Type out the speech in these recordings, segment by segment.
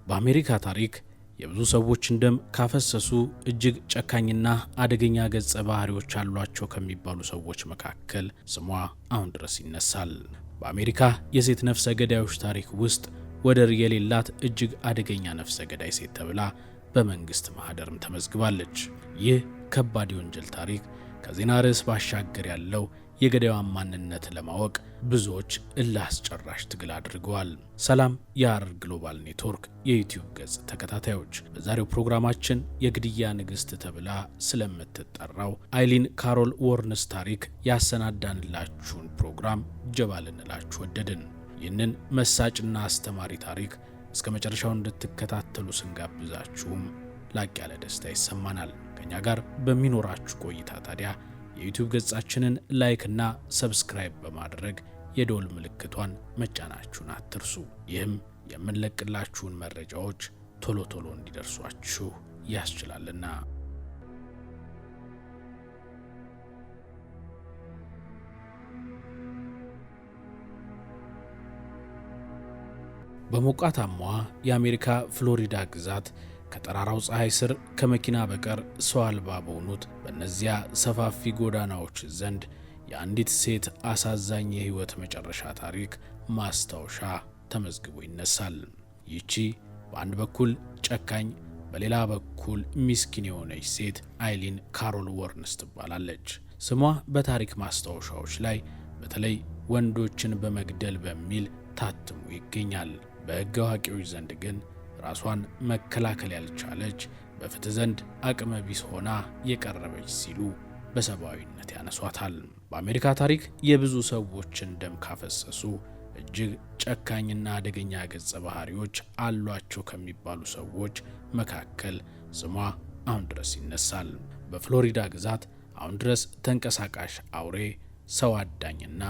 በአሜሪካ ታሪክ የብዙ ሰዎችን ደም ካፈሰሱ እጅግ ጨካኝና አደገኛ ገጸ ባህሪዎች አሏቸው ከሚባሉ ሰዎች መካከል ስሟ አሁን ድረስ ይነሳል። በአሜሪካ የሴት ነፍሰ ገዳዮች ታሪክ ውስጥ ወደር የሌላት እጅግ አደገኛ ነፍሰ ገዳይ ሴት ተብላ በመንግስት ማህደርም ተመዝግባለች። ይህ ከባድ የወንጀል ታሪክ ከዜና ርዕስ ባሻገር ያለው የገዳዩን ማንነት ለማወቅ ብዙዎች እልህ አስጨራሽ ትግል አድርገዋል። ሰላም የሐረር ግሎባል ኔትወርክ የዩቲዩብ ገጽ ተከታታዮች፣ በዛሬው ፕሮግራማችን የግድያ ንግስት ተብላ ስለምትጠራው አይሊን ካሮል ዎርንስ ታሪክ ያሰናዳንላችሁን ፕሮግራም ጀባ ልንላችሁ ወደድን። ይህንን መሳጭና አስተማሪ ታሪክ እስከ መጨረሻው እንድትከታተሉ ስንጋብዛችሁም ላቅ ያለ ደስታ ይሰማናል። ከኛ ጋር በሚኖራችሁ ቆይታ ታዲያ የዩቲዩብ ገጻችንን ላይክ እና ሰብስክራይብ በማድረግ የደወል ምልክቷን መጫናችሁን አትርሱ። ይህም የምንለቅላችሁን መረጃዎች ቶሎ ቶሎ እንዲደርሷችሁ ያስችላልና። በሞቃታማዋ የአሜሪካ ፍሎሪዳ ግዛት ከጠራራው ፀሐይ ስር ከመኪና በቀር ሰው አልባ በሆኑት በእነዚያ ሰፋፊ ጎዳናዎች ዘንድ የአንዲት ሴት አሳዛኝ የህይወት መጨረሻ ታሪክ ማስታወሻ ተመዝግቦ ይነሳል። ይቺ በአንድ በኩል ጨካኝ፣ በሌላ በኩል ሚስኪን የሆነች ሴት አይሊን ካሮል ዎርንስ ትባላለች። ስሟ በታሪክ ማስታወሻዎች ላይ በተለይ ወንዶችን በመግደል በሚል ታትሞ ይገኛል። በሕግ አዋቂዎች ዘንድ ግን ራሷን መከላከል ያልቻለች፣ በፍትህ ዘንድ አቅመ ቢስ ሆና የቀረበች ሲሉ በሰብአዊነት ያነሷታል። በአሜሪካ ታሪክ የብዙ ሰዎችን ደም ካፈሰሱ እጅግ ጨካኝና አደገኛ ገጸ ባህሪዎች አሏቸው ከሚባሉ ሰዎች መካከል ስሟ አሁን ድረስ ይነሳል። በፍሎሪዳ ግዛት አሁን ድረስ ተንቀሳቃሽ አውሬ፣ ሰው አዳኝና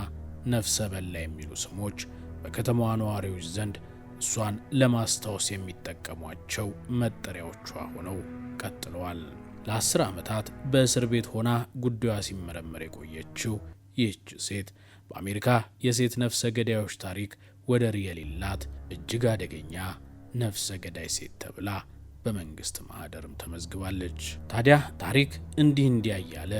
ነፍሰ በላ የሚሉ ስሞች በከተማዋ ነዋሪዎች ዘንድ እሷን ለማስታወስ የሚጠቀሟቸው መጠሪያዎቿ ሆነው ቀጥለዋል። ለ10 ዓመታት በእስር ቤት ሆና ጉዳዩ ሲመረመር የቆየችው ይህች ሴት በአሜሪካ የሴት ነፍሰ ገዳዮች ታሪክ ወደር የሌላት እጅግ አደገኛ ነፍሰ ገዳይ ሴት ተብላ በመንግስት ማህደርም ተመዝግባለች። ታዲያ ታሪክ እንዲህ እያለ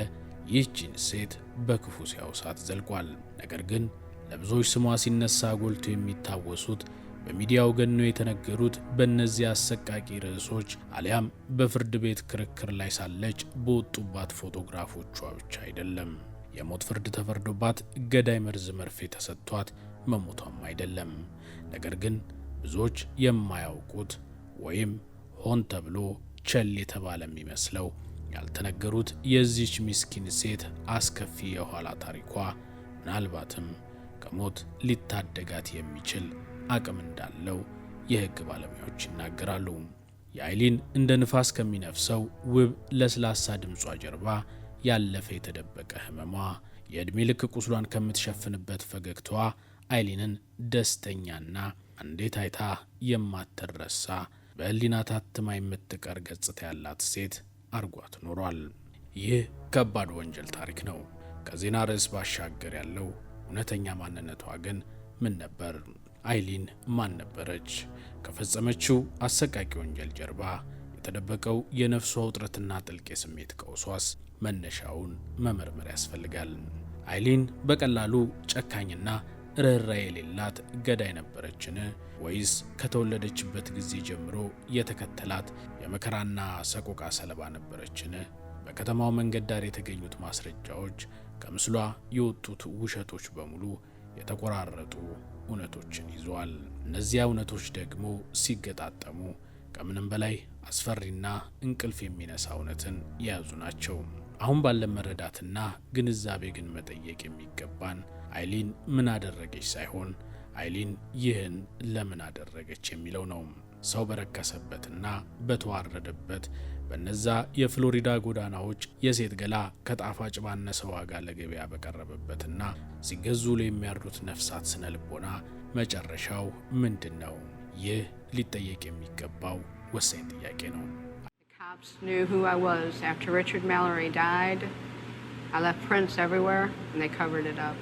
ይህችን ሴት በክፉ ሲያወሳት ዘልቋል። ነገር ግን ለብዙዎች ስሟ ሲነሳ ጎልቶ የሚታወሱት በሚዲያው ገኖ የተነገሩት በእነዚህ አሰቃቂ ርዕሶች አሊያም በፍርድ ቤት ክርክር ላይ ሳለች በወጡባት ፎቶግራፎቿ ብቻ አይደለም። የሞት ፍርድ ተፈርዶባት ገዳይ መርዝ መርፌ ተሰጥቷት መሞቷም አይደለም። ነገር ግን ብዙዎች የማያውቁት ወይም ሆን ተብሎ ቸል የተባለ የሚመስለው ያልተነገሩት የዚች ምስኪን ሴት አስከፊ የኋላ ታሪኳ ምናልባትም ከሞት ሊታደጋት የሚችል አቅም እንዳለው የሕግ ባለሙያዎች ይናገራሉ። የአይሊን እንደ ንፋስ ከሚነፍሰው ውብ ለስላሳ ድምጿ ጀርባ ያለፈ የተደበቀ ህመሟ፣ የዕድሜ ልክ ቁስሏን ከምትሸፍንበት ፈገግታዋ አይሊንን ደስተኛና አንዴ ታይታ የማትረሳ በህሊና ታትማ የምትቀር ገጽታ ያላት ሴት አርጓት ኖሯል። ይህ ከባድ ወንጀል ታሪክ ነው። ከዜና ርዕስ ባሻገር ያለው እውነተኛ ማንነቷ ግን ምን ነበር? አይሊን ማን ነበረች? ከፈጸመችው አሰቃቂ ወንጀል ጀርባ የተደበቀው የነፍሷ ውጥረትና ጥልቅ የስሜት ቀውሷስ መነሻውን መመርመር ያስፈልጋል። አይሊን በቀላሉ ጨካኝና ርኅራኄ የሌላት ገዳይ ነበረችን? ወይስ ከተወለደችበት ጊዜ ጀምሮ የተከተላት የመከራና ሰቆቃ ሰለባ ነበረችን? በከተማው መንገድ ዳር የተገኙት ማስረጃዎች፣ ከምስሏ የወጡት ውሸቶች በሙሉ የተቆራረጡ እውነቶችን ይዘዋል። እነዚያ እውነቶች ደግሞ ሲገጣጠሙ ከምንም በላይ አስፈሪና እንቅልፍ የሚነሳ እውነትን የያዙ ናቸው። አሁን ባለን መረዳትና ግንዛቤ ግን መጠየቅ የሚገባን አይሊን ምን አደረገች ሳይሆን አይሊን ይህን ለምን አደረገች የሚለው ነው። ሰው በረከሰበትና በተዋረደበት በነዛ የፍሎሪዳ ጎዳናዎች የሴት ገላ ከጣፋጭ ባነሰ ዋጋ ለገበያ በቀረበበትና ሲገዙ ለሚያርዱት ነፍሳት ስነ ልቦና መጨረሻው ምንድነው? ይህ ሊጠየቅ የሚገባው ወሳኝ ጥያቄ ነው። Cops knew who I was. After Richard Mallory died, I left prints everywhere and they covered it up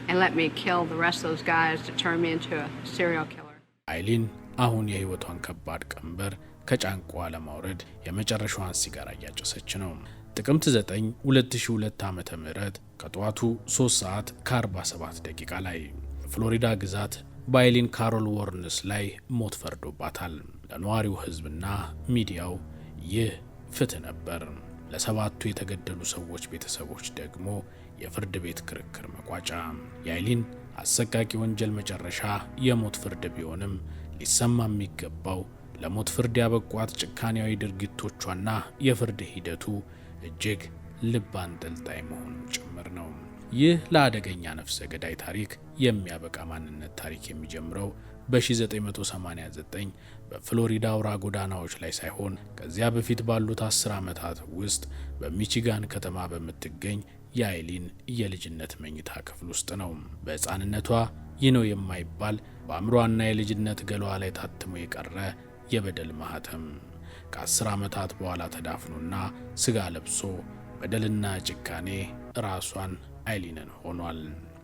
and let me kill the rest of those guys to turn me into a serial killer. አይሊን አሁን የህይወቷን ከባድ ቀንበር ከጫንቋ ለማውረድ የመጨረሻዋን ሲጋራ እያጨሰች ነው። ጥቅምት 9 2002 ዓመተ ምህረት ከጠዋቱ 3 ሰዓት ከ47 ደቂቃ ላይ ፍሎሪዳ ግዛት በአይሊን ካሮል ዎርንስ ላይ ሞት ፈርዶባታል። ለነዋሪው ህዝብና ሚዲያው ይህ ፍትህ ነበር። ለሰባቱ የተገደሉ ሰዎች ቤተሰቦች ደግሞ የፍርድ ቤት ክርክር መቋጫ። የአይሊን አሰቃቂ ወንጀል መጨረሻ የሞት ፍርድ ቢሆንም ሊሰማ የሚገባው ለሞት ፍርድ ያበቋት ጭካኔያዊ ድርጊቶቿና የፍርድ ሂደቱ እጅግ ልብ አንጠልጣይ መሆኑ ጭምር ነው። ይህ ለአደገኛ ነፍሰ ገዳይ ታሪክ የሚያበቃ ማንነት ታሪክ የሚጀምረው በ1989 በፍሎሪዳ አውራ ጎዳናዎች ላይ ሳይሆን ከዚያ በፊት ባሉት 10 ዓመታት ውስጥ በሚቺጋን ከተማ በምትገኝ የአይሊን የልጅነት መኝታ ክፍል ውስጥ ነው። በሕፃንነቷ ይህ ነው የማይባል በአእምሯና የልጅነት ገሏ ላይ ታትሞ የቀረ የበደል ማህተም ከ10 ዓመታት በኋላ ተዳፍኖና ስጋ ለብሶ በደልና ጭካኔ ራሷን አይሊንን ሆኗል።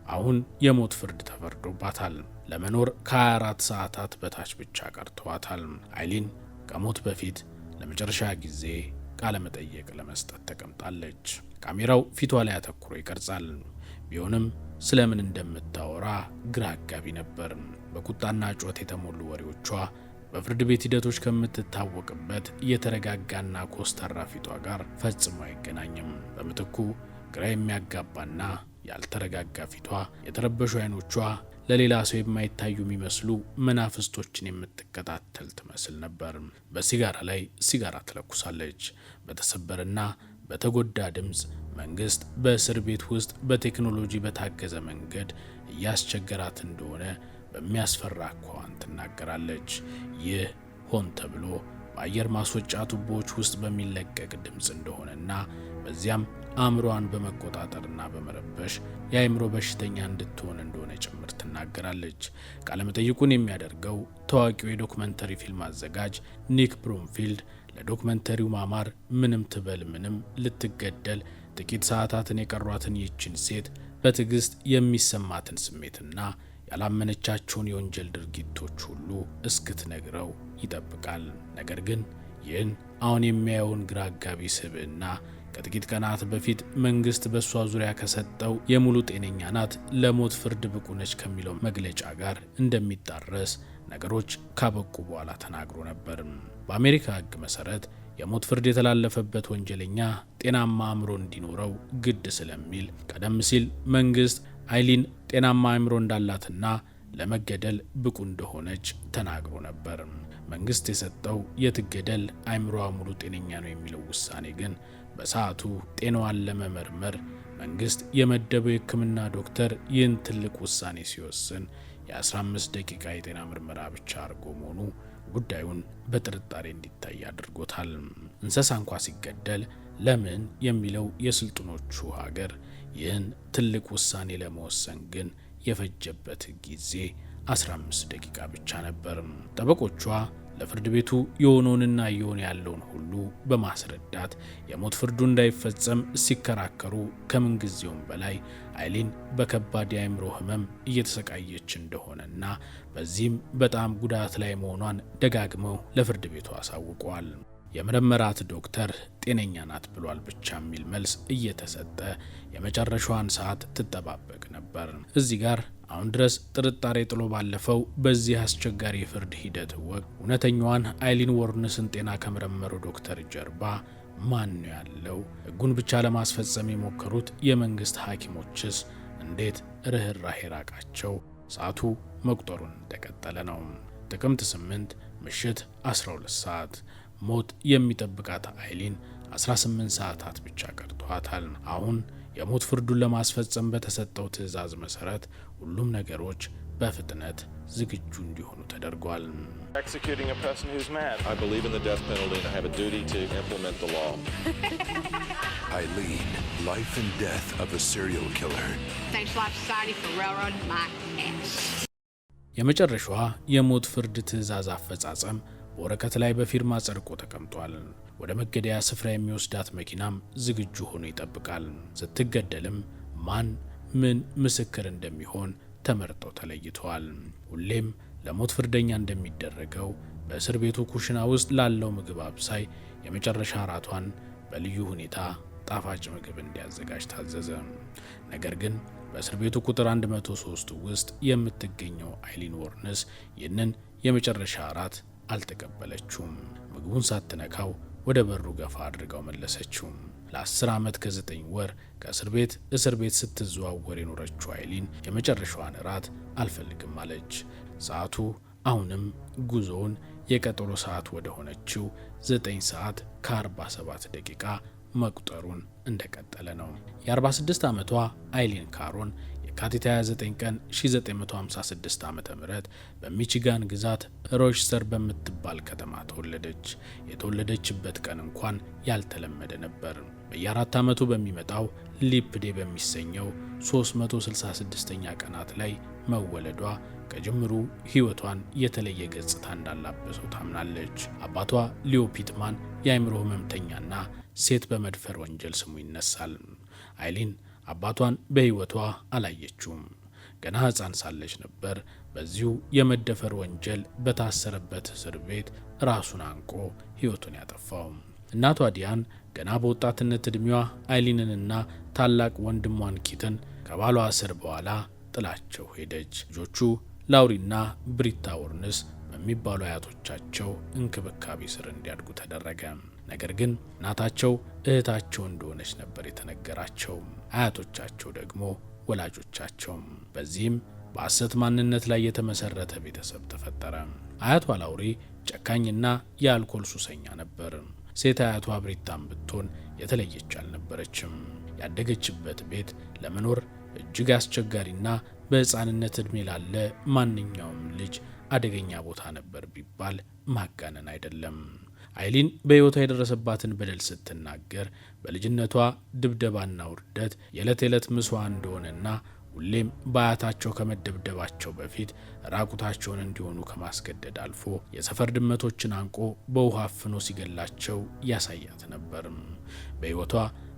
አሁን የሞት ፍርድ ተፈርዶባታል። ለመኖር ከ24 ሰዓታት በታች ብቻ ቀርተዋታል። አይሊን ከሞት በፊት ለመጨረሻ ጊዜ ቃለ መጠይቅ ለመስጠት ተቀምጣለች። ካሜራው ፊቷ ላይ አተኩሮ ይቀርጻል። ቢሆንም ስለምን እንደምታወራ ግራ አጋቢ ነበር። በቁጣና ጩኸት የተሞሉ ወሬዎቿ በፍርድ ቤት ሂደቶች ከምትታወቅበት የተረጋጋና ኮስተራ ፊቷ ጋር ፈጽሞ አይገናኝም። በምትኩ ግራ የሚያጋባና ያልተረጋጋ ፊቷ፣ የተረበሹ አይኖቿ ለሌላ ሰው የማይታዩ የሚመስሉ መናፍስቶችን የምትከታተል ትመስል ነበር። በሲጋራ ላይ ሲጋራ ትለኩሳለች። በተሰበረና በተጎዳ ድምፅ መንግስት በእስር ቤት ውስጥ በቴክኖሎጂ በታገዘ መንገድ እያስቸገራት እንደሆነ በሚያስፈራ አኳኋን ትናገራለች። ይህ ሆን ተብሎ በአየር ማስወጫ ቱቦዎች ውስጥ በሚለቀቅ ድምፅ እንደሆነና በዚያም አእምሮዋን በመቆጣጠርና በመረበሽ የአእምሮ በሽተኛ እንድትሆን እንደሆነ ጭምር ትናገራለች። ቃለመጠይቁን የሚያደርገው ታዋቂው የዶክመንተሪ ፊልም አዘጋጅ ኒክ ብሮምፊልድ ለዶክመንተሪው ማማር ምንም ትበል ምንም ልትገደል ጥቂት ሰዓታትን የቀሯትን ይህችን ሴት በትዕግስት የሚሰማትን ስሜትና ያላመነቻቸውን የወንጀል ድርጊቶች ሁሉ እስክትነግረው ይጠብቃል። ነገር ግን ይህን አሁን የሚያየውን ግራ አጋቢ ስብዕና ከጥቂት ቀናት በፊት መንግስት በእሷ ዙሪያ ከሰጠው የሙሉ ጤነኛ ናት፣ ለሞት ፍርድ ብቁ ነች ከሚለው መግለጫ ጋር እንደሚጣረስ ነገሮች ካበቁ በኋላ ተናግሮ ነበር። በአሜሪካ ሕግ መሰረት የሞት ፍርድ የተላለፈበት ወንጀለኛ ጤናማ አእምሮ እንዲኖረው ግድ ስለሚል ቀደም ሲል መንግስት አይሊን ጤናማ አእምሮ እንዳላትና ለመገደል ብቁ እንደሆነች ተናግሮ ነበር። መንግስት የሰጠው የትገደል አእምሮዋ ሙሉ ጤነኛ ነው የሚለው ውሳኔ ግን በሰዓቱ ጤናዋን ለመመርመር መንግስት የመደበው የሕክምና ዶክተር ይህን ትልቅ ውሳኔ ሲወስን የ15 ደቂቃ የጤና ምርመራ ብቻ አድርጎ መሆኑ ጉዳዩን በጥርጣሬ እንዲታይ አድርጎታል። እንስሳ እንኳ ሲገደል ለምን የሚለው የስልጡኖቹ ሀገር ይህን ትልቅ ውሳኔ ለመወሰን ግን የፈጀበት ጊዜ 15 ደቂቃ ብቻ ነበር። ጠበቆቿ ለፍርድ ቤቱ የሆነውንና እየሆነ ያለውን ሁሉ በማስረዳት የሞት ፍርዱ እንዳይፈጸም ሲከራከሩ ከምንጊዜውም በላይ አይሊን በከባድ የአእምሮ ህመም እየተሰቃየች እንደሆነና በዚህም በጣም ጉዳት ላይ መሆኗን ደጋግመው ለፍርድ ቤቱ አሳውቀዋል። የመረመራት ዶክተር ጤነኛ ናት ብሏል ብቻ የሚል መልስ እየተሰጠ የመጨረሻዋን ሰዓት ትጠባበቅ ነበር። እዚህ ጋር አሁን ድረስ ጥርጣሬ ጥሎ ባለፈው በዚህ አስቸጋሪ የፍርድ ሂደት ወቅት እውነተኛዋን አይሊን ዎርንስን ጤና ከመረመረው ዶክተር ጀርባ ማን ነው ያለው? ሕጉን ብቻ ለማስፈጸም የሞከሩት የመንግስት ሐኪሞችስ እንዴት ርህራሄ ራቃቸው? ሰዓቱ መቁጠሩን እንደቀጠለ ነው። ጥቅምት 8 ምሽት 12 ሰዓት ሞት የሚጠብቃት አይሊን 18 ሰዓታት ብቻ ቀርቷታል። አሁን የሞት ፍርዱን ለማስፈጸም በተሰጠው ትዕዛዝ መሰረት ሁሉም ነገሮች በፍጥነት ዝግጁ እንዲሆኑ ተደርጓል። Executing a person who's mad. I believe in the death penalty and I have a duty to implement the law. Eileen, life and death of a serial killer. Thanks a lot, Society, for railroading my ass. የመጨረሻዋ የሞት ፍርድ ትዕዛዝ አፈጻጸም በወረቀት ላይ በፊርማ ጸድቆ ተቀምጧል። ወደ መገደያ ስፍራ የሚወስዳት መኪናም ዝግጁ ሆኖ ይጠብቃል። ስትገደልም ማን ምን ምስክር እንደሚሆን ተመርጠው ተለይተዋል። ሁሌም ለሞት ፍርደኛ እንደሚደረገው በእስር ቤቱ ኩሽና ውስጥ ላለው ምግብ አብሳይ የመጨረሻ እራቷን በልዩ ሁኔታ ጣፋጭ ምግብ እንዲያዘጋጅ ታዘዘ። ነገር ግን በእስር ቤቱ ቁጥር 103 ውስጥ የምትገኘው አይሊን ወርንስ ይህንን የመጨረሻ እራት አልተቀበለችውም። ምግቡን ሳትነካው ወደ በሩ ገፋ አድርጋው መለሰችው። ለ10 ዓመት ከ9 ወር ከእስር ቤት ስትዘዋወር የኖረችው አይሊን የመጨረሻዋን እራት አልፈልግም አለች። ሰዓቱ አሁንም ጉዞውን የቀጠሮ ሰዓት ወደ ሆነችው 9 ሰዓት ከ47 ደቂቃ መቁጠሩን እንደቀጠለ ነው። የ46 ዓመቷ አይሊን ካሮን የካቲት 29 ቀን 1956 ዓ.ም በሚቺጋን ግዛት ሮችስተር በምትባል ከተማ ተወለደች። የተወለደችበት ቀን እንኳን ያልተለመደ ነበር። በየ4 ዓመቱ በሚመጣው ሊፕ ዴይ በሚሰኘው 366ኛ ቀናት ላይ መወለዷ ከጅምሩ ሕይወቷን የተለየ ገጽታ እንዳላበሰው ታምናለች። አባቷ ሊዮ ፒትማን የአእምሮ ህመምተኛና ሴት በመድፈር ወንጀል ስሙ ይነሳል። አይሊን አባቷን በሕይወቷ አላየችውም። ገና ሕፃን ሳለች ነበር በዚሁ የመደፈር ወንጀል በታሰረበት እስር ቤት ራሱን አንቆ ሕይወቱን ያጠፋው። እናቷ ዲያን ገና በወጣትነት ዕድሜዋ አይሊንንና ታላቅ ወንድሟን ኪትን ከባሏ እስር በኋላ ጥላቸው ሄደች። ልጆቹ ላውሪና ብሪታ ወርንስ በሚባሉ አያቶቻቸው እንክብካቤ ስር እንዲያድጉ ተደረገ። ነገር ግን እናታቸው እህታቸው እንደሆነች ነበር የተነገራቸው፣ አያቶቻቸው ደግሞ ወላጆቻቸው። በዚህም በሐሰት ማንነት ላይ የተመሰረተ ቤተሰብ ተፈጠረ። አያቷ ላውሪ ጨካኝና የአልኮል ሱሰኛ ነበር። ሴት አያቷ ብሪታም ብትሆን የተለየች አልነበረችም። ያደገችበት ቤት ለመኖር እጅግ አስቸጋሪና በሕፃንነት ዕድሜ ላለ ማንኛውም ልጅ አደገኛ ቦታ ነበር ቢባል ማጋነን አይደለም። አይሊን በሕይወቷ የደረሰባትን በደል ስትናገር በልጅነቷ ድብደባና ውርደት የዕለት ዕለት ምስዋ እንደሆነና ሁሌም በአያታቸው ከመደብደባቸው በፊት ራቁታቸውን እንዲሆኑ ከማስገደድ አልፎ የሰፈር ድመቶችን አንቆ በውሃ አፍኖ ሲገላቸው ያሳያት ነበር። በሕይወቷ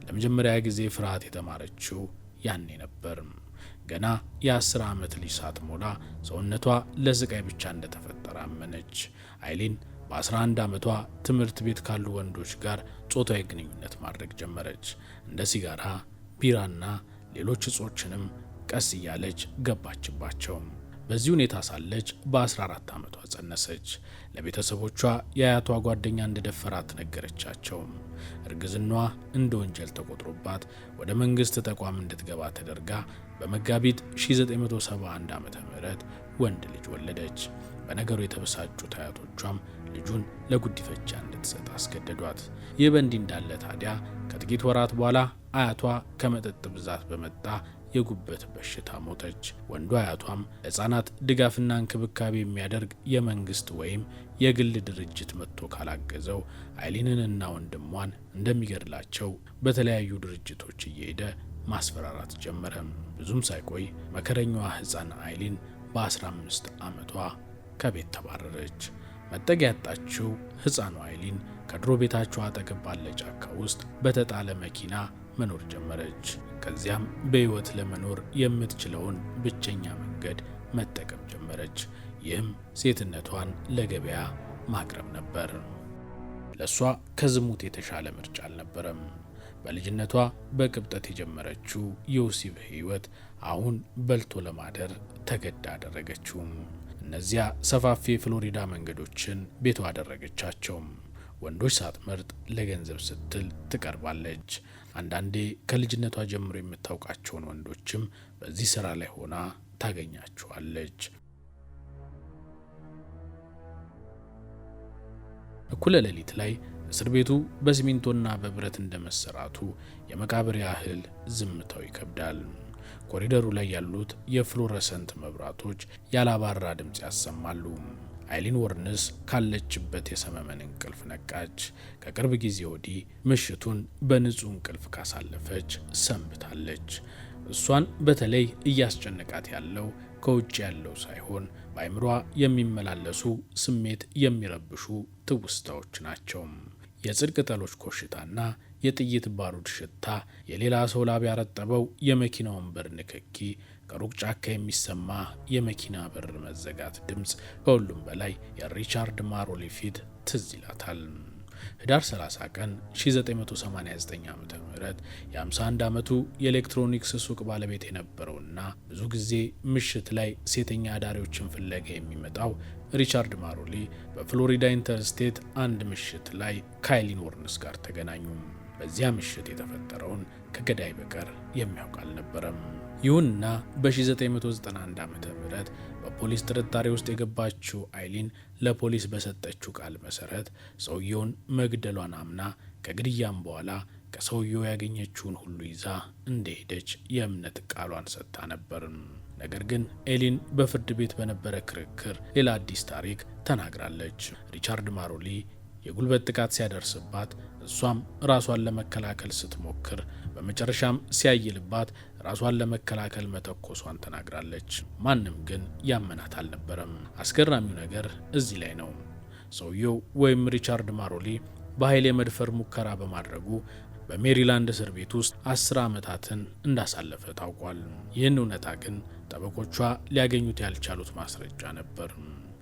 ለመጀመሪያ ጊዜ ፍርሃት የተማረችው ያኔ ነበር። ገና የ10 ዓመት ልጅ ሳትሞላ ሰውነቷ ለስቃይ ብቻ እንደተፈጠረ አመነች። አይሊን በ11 ዓመቷ ትምህርት ቤት ካሉ ወንዶች ጋር ጾታዊ ግንኙነት ማድረግ ጀመረች። እንደ ሲጋራ፣ ቢራና ሌሎች እጾችንም ቀስ እያለች ገባችባቸው። በዚህ ሁኔታ ሳለች በ14 ዓመቷ ጸነሰች። ለቤተሰቦቿ የአያቷ ጓደኛ እንደደፈራት ነገረቻቸው። እርግዝናዋ እንደ ወንጀል ተቆጥሮባት ወደ መንግስት ተቋም እንድትገባ ተደርጋ በመጋቢት 1971 ዓ.ም ወንድ ልጅ ወለደች። በነገሩ የተበሳጩት አያቶቿም ልጁን ለጉዲፈቻ እንድትሰጥ አስገደዷት። ይህ በእንዲህ እንዳለ ታዲያ ከጥቂት ወራት በኋላ አያቷ ከመጠጥ ብዛት በመጣ የጉበት በሽታ ሞተች። ወንዱ አያቷም ለሕፃናት ድጋፍና እንክብካቤ የሚያደርግ የመንግስት ወይም የግል ድርጅት መጥቶ ካላገዘው አይሊንንና ወንድሟን እንደሚገድላቸው በተለያዩ ድርጅቶች እየሄደ ማስፈራራት ጀመረ። ብዙም ሳይቆይ መከረኛዋ ሕፃን አይሊን በ15 ዓመቷ ከቤት ተባረረች። መጠጊያ ያጣችው ሕፃኗ አይሊን ከድሮ ቤታቸው አጠገብ ባለ ጫካ ውስጥ በተጣለ መኪና መኖር ጀመረች። ከዚያም በሕይወት ለመኖር የምትችለውን ብቸኛ መንገድ መጠቀም ጀመረች። ይህም ሴትነቷን ለገበያ ማቅረብ ነበር። ለሷ ከዝሙት የተሻለ ምርጫ አልነበረም። በልጅነቷ በቅብጠት የጀመረችው የወሲብ ሕይወት አሁን በልቶ ለማደር ተገዳ አደረገችው። እነዚያ ሰፋፊ የፍሎሪዳ መንገዶችን ቤቷ አደረገቻቸው። ወንዶች ሳትመርጥ ለገንዘብ ስትል ትቀርባለች። አንዳንዴ ከልጅነቷ ጀምሮ የምታውቃቸውን ወንዶችም በዚህ ስራ ላይ ሆና ታገኛቸዋለች። እኩለ ሌሊት ላይ እስር ቤቱ በሲሚንቶና በብረት እንደመሰራቱ የመቃብር ያህል ዝምታው ይከብዳል። ኮሪደሩ ላይ ያሉት የፍሎረሰንት መብራቶች ያላባራ ድምፅ ያሰማሉ። አይሊን ወርንስ ካለችበት የሰመመን እንቅልፍ ነቃች። ከቅርብ ጊዜ ወዲህ ምሽቱን በንጹህ እንቅልፍ ካሳለፈች ሰንብታለች። እሷን በተለይ እያስጨነቃት ያለው ከውጭ ያለው ሳይሆን በአይምሯ የሚመላለሱ ስሜት የሚረብሹ ትውስታዎች ናቸው። የጽድ ቅጠሎች ኮሽታና የጥይት ባሩድ ሽታ፣ የሌላ ሰው ላብ ያረጠበው የመኪናውን በር ንክኪ፣ ከሩቅ ጫካ የሚሰማ የመኪና በር መዘጋት ድምፅ ከሁሉም በላይ የሪቻርድ ማሮሊ ፊት ትዝ ይላታል። ህዳር 30 ቀን 1989 ዓ.ም የ51 ዓመቱ የኤሌክትሮኒክስ ሱቅ ባለቤት የነበረውና ብዙ ጊዜ ምሽት ላይ ሴተኛ አዳሪዎችን ፍለጋ የሚመጣው ሪቻርድ ማሮሊ በፍሎሪዳ ኢንተርስቴት አንድ ምሽት ላይ ካይሊን ወርንስ ጋር ተገናኙ። በዚያ ምሽት የተፈጠረውን ከገዳይ በቀር የሚያውቅ አልነበረም። ይሁንና በ1991 ዓ.ም በፖሊስ ጥርጣሬ ውስጥ የገባችው አይሊን ለፖሊስ በሰጠችው ቃል መሰረት ሰውየውን መግደሏን አምና ከግድያም በኋላ ከሰውየው ያገኘችውን ሁሉ ይዛ እንደሄደች የእምነት ቃሏን ሰጥታ ነበር። ነገር ግን ኤሊን በፍርድ ቤት በነበረ ክርክር ሌላ አዲስ ታሪክ ተናግራለች። ሪቻርድ ማሮሊ የጉልበት ጥቃት ሲያደርስባት እሷም ራሷን ለመከላከል ስትሞክር በመጨረሻም ሲያይልባት ራሷን ለመከላከል መተኮሷን ተናግራለች። ማንም ግን ያመናት አልነበረም። አስገራሚው ነገር እዚህ ላይ ነው። ሰውየው ወይም ሪቻርድ ማሮሊ በኃይል የመድፈር ሙከራ በማድረጉ በሜሪላንድ እስር ቤት ውስጥ 10 ዓመታትን እንዳሳለፈ ታውቋል። ይህን እውነታ ግን ጠበቆቿ ሊያገኙት ያልቻሉት ማስረጃ ነበር።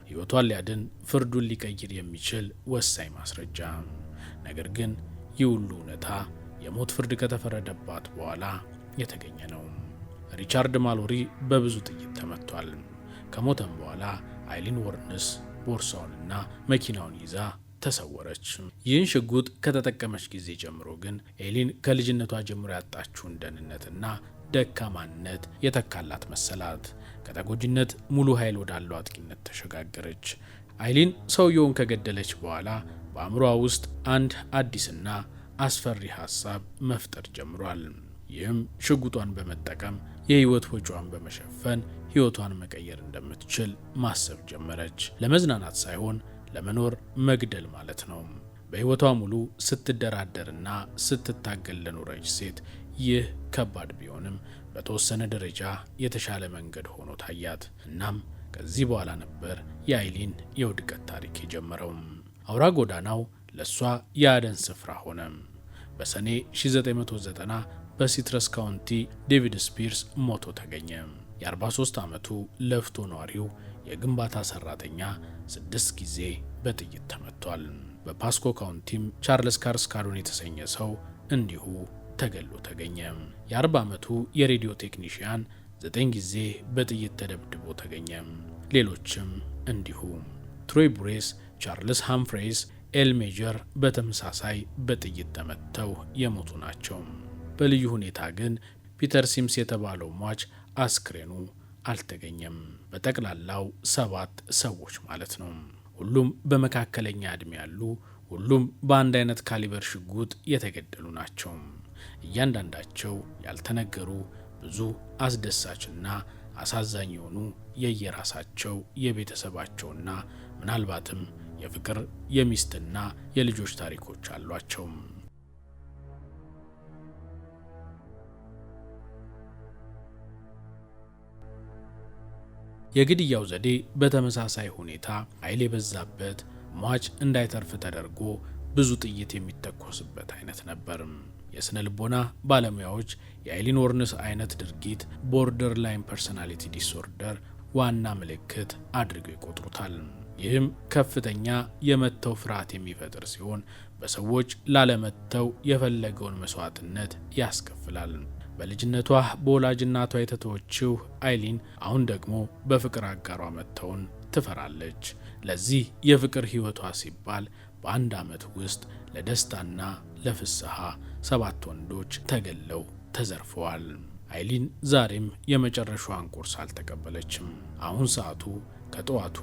ሕይወቷን ሊያድን ፍርዱን ሊቀይር የሚችል ወሳኝ ማስረጃ። ነገር ግን ይህ ሁሉ እውነታ የሞት ፍርድ ከተፈረደባት በኋላ የተገኘ ነው። ሪቻርድ ማሎሪ በብዙ ጥይት ተመቷል። ከሞተም በኋላ አይሊን ወርንስ ቦርሳውንና መኪናውን ይዛ ተሰወረች። ይህን ሽጉጥ ከተጠቀመች ጊዜ ጀምሮ ግን ኤሊን ከልጅነቷ ጀምሮ ያጣችውን ደህንነትና ደካማነት የተካላት መሰላት። ከተጎጂነት ሙሉ ኃይል ወዳለው አጥቂነት ተሸጋገረች። አይሊን ሰውየውን ከገደለች በኋላ በአእምሯ ውስጥ አንድ አዲስና አስፈሪ ሐሳብ መፍጠር ጀምሯል። ይህም ሽጉጧን በመጠቀም የህይወት ወጪዋን በመሸፈን ህይወቷን መቀየር እንደምትችል ማሰብ ጀመረች። ለመዝናናት ሳይሆን ለመኖር መግደል ማለት ነው። በህይወቷ ሙሉ ስትደራደርና ስትታገል ለኖረች ሴት ይህ ከባድ ቢሆንም በተወሰነ ደረጃ የተሻለ መንገድ ሆኖ ታያት። እናም ከዚህ በኋላ ነበር የአይሊን የውድቀት ታሪክ የጀመረው። አውራ ጎዳናው ለሷ የአደን ስፍራ ሆነ። በሰኔ 1990 በሲትረስ ካውንቲ ዴቪድ ስፒርስ ሞቶ ተገኘ። የ43 ዓመቱ ለፍቶ ኗሪው የግንባታ ሰራተኛ 6 ጊዜ በጥይት ተመቷል። በፓስኮ ካውንቲም ቻርልስ ካርስካዶን የተሰኘ ሰው እንዲሁ ተገሎ ተገኘ። የ40 ዓመቱ የሬዲዮ ቴክኒሽያን 9 ጊዜ በጥይት ተደብድቦ ተገኘ። ሌሎችም እንዲሁ። ትሮይ ቡሬስ፣ ቻርልስ ሃምፍሬይስ፣ ኤል ሜጀር በተመሳሳይ በጥይት ተመተው የሞቱ ናቸው። በልዩ ሁኔታ ግን ፒተር ሲምስ የተባለው ሟች አስክሬኑ አልተገኘም። በጠቅላላው 7 ሰዎች ማለት ነው። ሁሉም በመካከለኛ ዕድሜ ያሉ፣ ሁሉም በአንድ አይነት ካሊበር ሽጉጥ የተገደሉ ናቸው። እያንዳንዳቸው ያልተነገሩ ብዙ አስደሳችና አሳዛኝ የሆኑ የየራሳቸው የቤተሰባቸውና ምናልባትም የፍቅር የሚስትና የልጆች ታሪኮች አሏቸው። የግድያው ዘዴ በተመሳሳይ ሁኔታ ኃይል የበዛበት፣ ሟች እንዳይተርፍ ተደርጎ ብዙ ጥይት የሚተኮስበት አይነት ነበር። የስነ ልቦና ባለሙያዎች የአይሊን ወርንስ አይነት ድርጊት ቦርደር ላይን ፐርሶናሊቲ ዲስኦርደር ዋና ምልክት አድርገው ይቆጥሩታል። ይህም ከፍተኛ የመተው ፍርሃት የሚፈጥር ሲሆን በሰዎች ላለመተው የፈለገውን መስዋዕትነት ያስከፍላል። በልጅነቷ በወላጅ እናቷ የተተወችው አይሊን አሁን ደግሞ በፍቅር አጋሯ መተውን ትፈራለች። ለዚህ የፍቅር ህይወቷ ሲባል በአንድ ዓመት ውስጥ ለደስታና ለፍስሐ 7 ወንዶች ተገለው ተዘርፈዋል። አይሊን ዛሬም የመጨረሻዋን ቁርስ አልተቀበለችም። አሁን ሰዓቱ ከጠዋቱ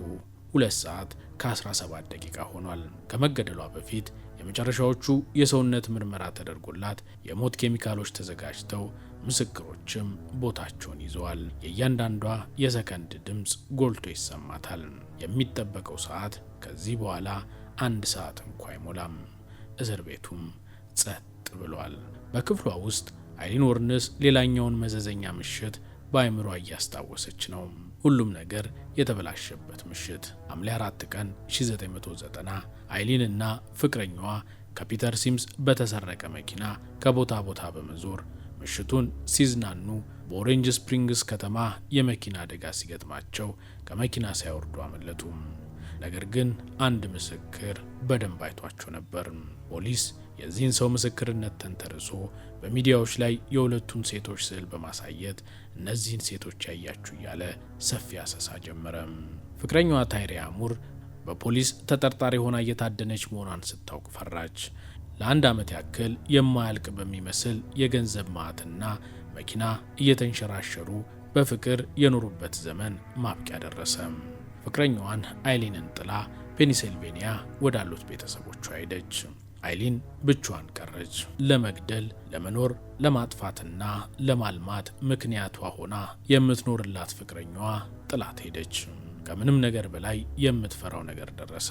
2 ሰዓት ከ17 ደቂቃ ሆኗል። ከመገደሏ በፊት የመጨረሻዎቹ የሰውነት ምርመራ ተደርጎላት የሞት ኬሚካሎች ተዘጋጅተው ምስክሮችም ቦታቸውን ይዘዋል። የእያንዳንዷ የሰከንድ ድምፅ ጎልቶ ይሰማታል። የሚጠበቀው ሰዓት ከዚህ በኋላ 1 ሰዓት እንኳ አይሞላም። እስር ቤቱም ጸጥ ብሏል። በክፍሏ ውስጥ አይሊን ወርንስ ሌላኛውን መዘዘኛ ምሽት በአይምሯ እያስታወሰች ነው። ሁሉም ነገር የተበላሸበት ምሽት ሐምሌ 4 ቀን 1990 አይሊንና ፍቅረኛዋ ከፒተር ሲምስ በተሰረቀ መኪና ከቦታ ቦታ በመዞር ምሽቱን ሲዝናኑ በኦሬንጅ ስፕሪንግስ ከተማ የመኪና አደጋ ሲገጥማቸው ከመኪና ሳይወርዱ አመለጡ። ነገር ግን አንድ ምስክር በደንብ አይቷቸው ነበር። ፖሊስ የዚህን ሰው ምስክርነት ተንተርሶ በሚዲያዎች ላይ የሁለቱን ሴቶች ስዕል በማሳየት እነዚህን ሴቶች ያያችሁ እያለ ሰፊ አሰሳ ጀመረ። ፍቅረኛዋ ታይሪያ ሙር በፖሊስ ተጠርጣሪ ሆና እየታደነች መሆኗን ስታውቅ ፈራች። ለአንድ ዓመት ያክል የማያልቅ በሚመስል የገንዘብ ማዕትና መኪና እየተንሸራሸሩ በፍቅር የኖሩበት ዘመን ማብቂያ ደረሰ። ፍቅረኛዋን አይሊንን ጥላ ፔንሲልቬኒያ ወዳሉት ቤተሰቦቿ ሄደች። አይሊን ብቻዋን ቀረች። ለመግደል፣ ለመኖር፣ ለማጥፋትና ለማልማት ምክንያቷ ሆና የምትኖርላት ፍቅረኛዋ ጥላት ሄደች። ከምንም ነገር በላይ የምትፈራው ነገር ደረሰ።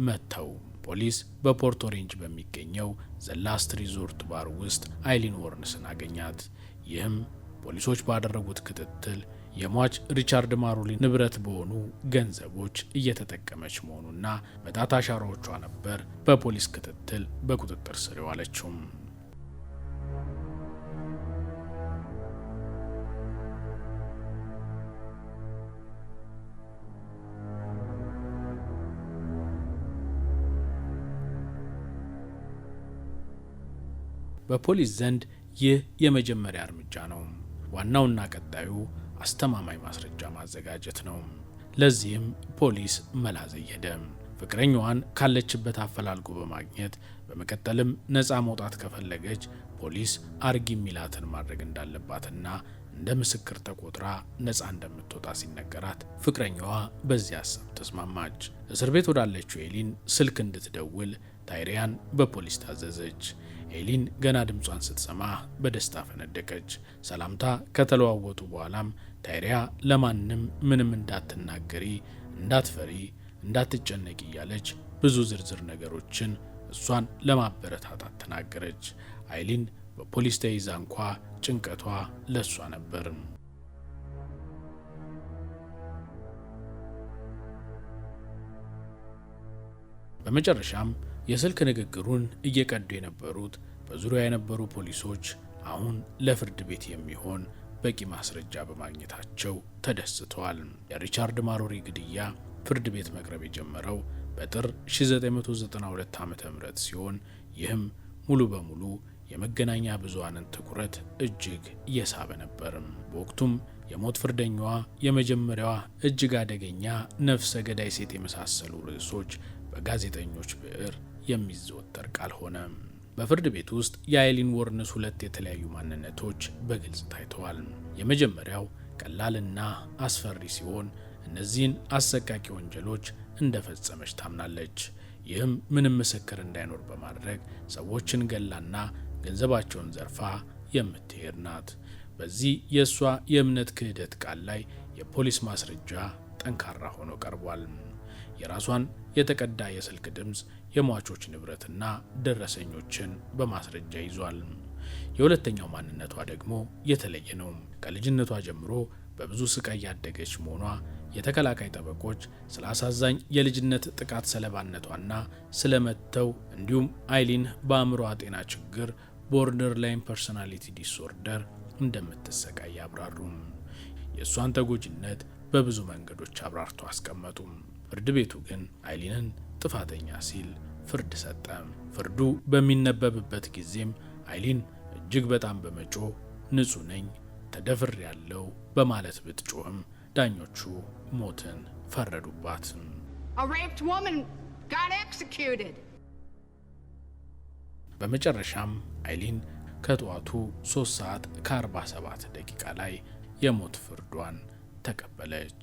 መተው ፖሊስ በፖርት ኦሬንጅ በሚገኘው ዘላስት ሪዞርት ባር ውስጥ አይሊን ዎርንስን አገኛት። ይህም ፖሊሶች ባደረጉት ክትትል የሟች ሪቻርድ ማሮሊ ንብረት በሆኑ ገንዘቦች እየተጠቀመች መሆኑና በጣት አሻራዎቿ ነበር በፖሊስ ክትትል በቁጥጥር ስር የዋለችው። በፖሊስ ዘንድ ይህ የመጀመሪያ እርምጃ ነው። ዋናውና ቀጣዩ አስተማማኝ ማስረጃ ማዘጋጀት ነው። ለዚህም ፖሊስ መላ ዘየደ። ፍቅረኛዋን ካለችበት አፈላልጎ በማግኘት በመቀጠልም ነፃ መውጣት ከፈለገች ፖሊስ አርጊ ሚላትን ማድረግ እንዳለባትና እንደ ምስክር ተቆጥራ ነፃ እንደምትወጣ ሲነገራት ፍቅረኛዋ በዚህ ሀሳብ ተስማማች። እስር ቤት ወዳለችው ኤሊን ስልክ እንድትደውል ታይሪያን በፖሊስ ታዘዘች። ኤሊን ገና ድምጿን ስትሰማ በደስታ ፈነደቀች። ሰላምታ ከተለዋወጡ በኋላም ታይሪያ ለማንም ምንም እንዳትናገሪ፣ እንዳትፈሪ፣ እንዳትጨነቂ እያለች ብዙ ዝርዝር ነገሮችን እሷን ለማበረታታት ተናገረች። አይሊን በፖሊስ ተይዛ እንኳ ጭንቀቷ ለሷ ነበር። በመጨረሻም የስልክ ንግግሩን እየቀዱ የነበሩት በዙሪያ የነበሩ ፖሊሶች አሁን ለፍርድ ቤት የሚሆን በቂ ማስረጃ በማግኘታቸው ተደስተዋል። የሪቻርድ ማሮሪ ግድያ ፍርድ ቤት መቅረብ የጀመረው በጥር 1992 ዓ.ም ሲሆን ይህም ሙሉ በሙሉ የመገናኛ ብዙሃንን ትኩረት እጅግ እየሳበ ነበር። በወቅቱም የሞት ፍርደኛዋ የመጀመሪያዋ እጅግ አደገኛ ነፍሰ ገዳይ ሴት የመሳሰሉ ርዕሶች በጋዜጠኞች ብዕር የሚዘወተር ቃል ሆነ። በፍርድ ቤት ውስጥ የአይሊን ዎርንስ ሁለት የተለያዩ ማንነቶች በግልጽ ታይተዋል። የመጀመሪያው ቀላልና አስፈሪ ሲሆን እነዚህን አሰቃቂ ወንጀሎች እንደፈጸመች ታምናለች። ይህም ምንም ምስክር እንዳይኖር በማድረግ ሰዎችን ገላና ገንዘባቸውን ዘርፋ የምትሄድ ናት። በዚህ የእሷ የእምነት ክህደት ቃል ላይ የፖሊስ ማስረጃ ጠንካራ ሆኖ ቀርቧል። የራሷን የተቀዳ የስልክ ድምፅ፣ የሟቾች ንብረትና ደረሰኞችን በማስረጃ ይዟል። የሁለተኛው ማንነቷ ደግሞ የተለየ ነው። ከልጅነቷ ጀምሮ በብዙ ስቃይ ያደገች መሆኗ የተከላካይ ጠበቆች ስለ አሳዛኝ የልጅነት ጥቃት ሰለባነቷና ስለመተው እንዲሁም አይሊን በአእምሮ ጤና ችግር ቦርደርላይን ፐርሶናሊቲ ዲስኦርደር እንደምትሰቃይ ያብራሩ። የእሷን ተጎጂነት በብዙ መንገዶች አብራርቶ አስቀመጡ። ፍርድ ቤቱ ግን አይሊንን ጥፋተኛ ሲል ፍርድ ሰጠ። ፍርዱ በሚነበብበት ጊዜም አይሊን እጅግ በጣም በመጮህ ንጹህ ነኝ፣ ተደፍር ያለው በማለት ብትጮህም ዳኞቹ ሞትን ፈረዱባት። A raped woman got executed. በመጨረሻም አይሊን ከጠዋቱ 3 ሰዓት ከ47 ደቂቃ ላይ የሞት ፍርዷን ተቀበለች።